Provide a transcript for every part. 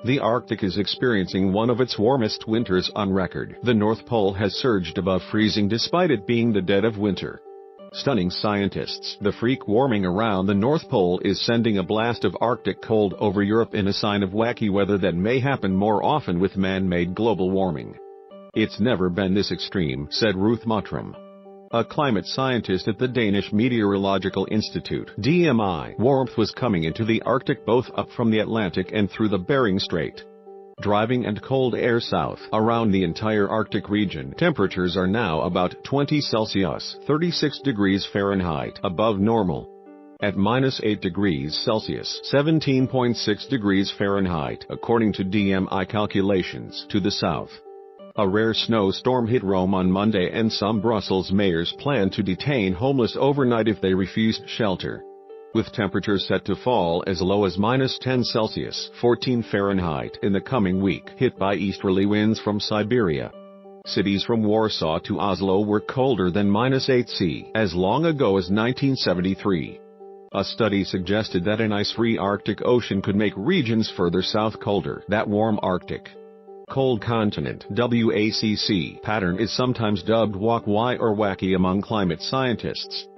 The Arctic is experiencing one of its warmest winters on record. The North Pole has surged above freezing despite it being the dead of winter. Stunning scientists. The freak warming around the North Pole is sending a blast of Arctic cold over Europe in a sign of wacky weather that may happen more often with man-made global warming. It's never been this extreme, said Ruth Mottram, a climate scientist at the Danish Meteorological Institute. DMI. Warmth was coming into the Arctic both up from the Atlantic and through the Bering Strait, driving and cold air south around the entire Arctic region. Temperatures are now about 20 Celsius (36 degrees Fahrenheit) above normal, at -8 degrees Celsius (17.6 degrees Fahrenheit), according to DMI calculations. To the south, a rare snowstorm hit Rome on Monday, and some Brussels mayors plan to detain homeless overnight if they refused shelter, with temperatures set to fall as low as -10 Celsius (14 Fahrenheit) in the coming week, hit by easterly winds from Siberia. Cities from Warsaw to Oslo were colder than -8 C as long ago as 1973. A study suggested that an ice-free Arctic Ocean could make regions further south colder. That warm Arctic cold continent (WACC) pattern is sometimes dubbed wacky or wacky among climate scientists.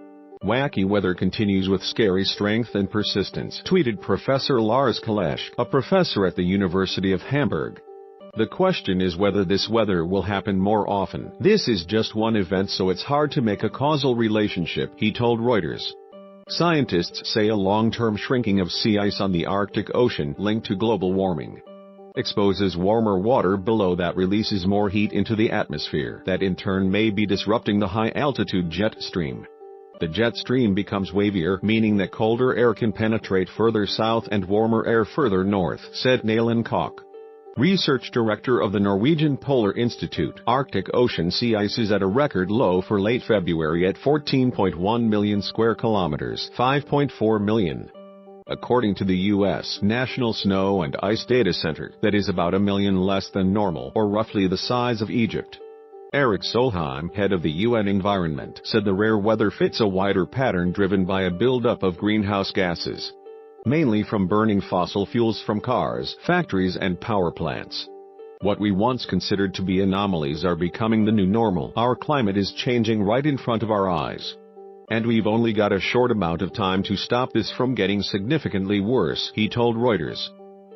Wacky weather continues with scary strength and persistence, tweeted Professor Lars Kalesch, a professor at the University of Hamburg. The question is whether this weather will happen more often. This is just one event, so it's hard to make a causal relationship, he told Reuters. Scientists say a long-term shrinking of sea ice on the Arctic Ocean linked to global warming exposes warmer water below that releases more heat into the atmosphere. That in turn may be disrupting the high-altitude jet stream. The jet stream becomes wavier, meaning that colder air can penetrate further south and warmer air further north, said Nalen Koch, research director of the Norwegian Polar Institute. Arctic Ocean sea ice is at a record low for late February at 14.1 million square kilometers, 5.4 million. According to the U.S. National Snow and Ice Data Center, that is about 1 million less than normal, or roughly the size of Egypt. Eric Solheim, head of the UN Environment, said the rare weather fits a wider pattern driven by a buildup of greenhouse gases, mainly from burning fossil fuels from cars, factories and power plants. What we once considered to be anomalies are becoming the new normal. Our climate is changing right in front of our eyes, and we've only got a short amount of time to stop this from getting significantly worse, he told Reuters.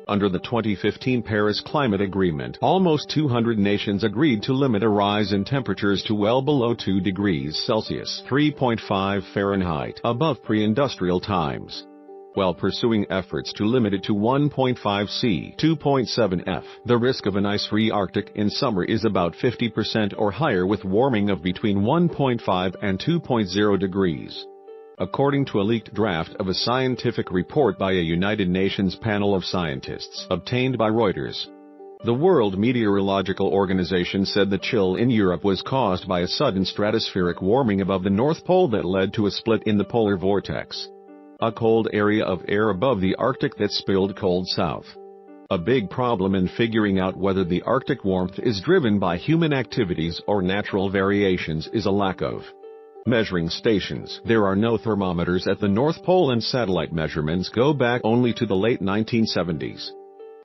Under the 2015 Paris Climate Agreement, almost 200 nations agreed to limit a rise in temperatures to well below 2 degrees Celsius (3.5 Fahrenheit) above pre-industrial times, while pursuing efforts to limit it to 1.5 C (2.7 F). The risk of an ice-free Arctic in summer is about 50% or higher, with warming of between 1.5 and 2.0 degrees, according to a leaked draft of a scientific report by a United Nations panel of scientists obtained by Reuters. The World Meteorological Organization said the chill in Europe was caused by a sudden stratospheric warming above the North Pole that led to a split in the polar vortex, a cold area of air above the Arctic that spilled cold south. A big problem in figuring out whether the Arctic warmth is driven by human activities or natural variations is a lack of measuring stations. There are no thermometers at the North Pole, and satellite measurements go back only to the late 1970s.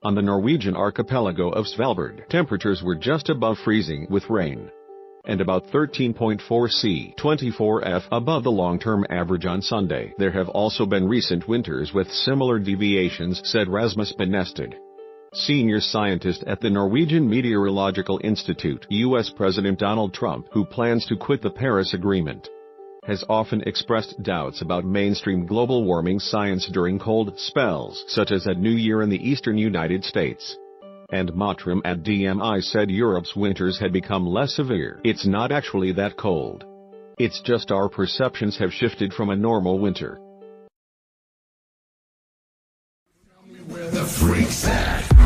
On the Norwegian archipelago of Svalbard, temperatures were just above freezing with rain, and about 13.4 C (24 F) above the long-term average on Sunday. There have also been recent winters with similar deviations, said Rasmus Benested, senior scientist at the Norwegian Meteorological Institute. U.S. President Donald Trump, who plans to quit the Paris Agreement, has often expressed doubts about mainstream global warming science during cold spells, such as at New Year in the eastern United States. And Mottram at DMI said Europe's winters had become less severe. It's not actually that cold. It's just our perceptions have shifted from a normal winter. Tell me where the freak's at.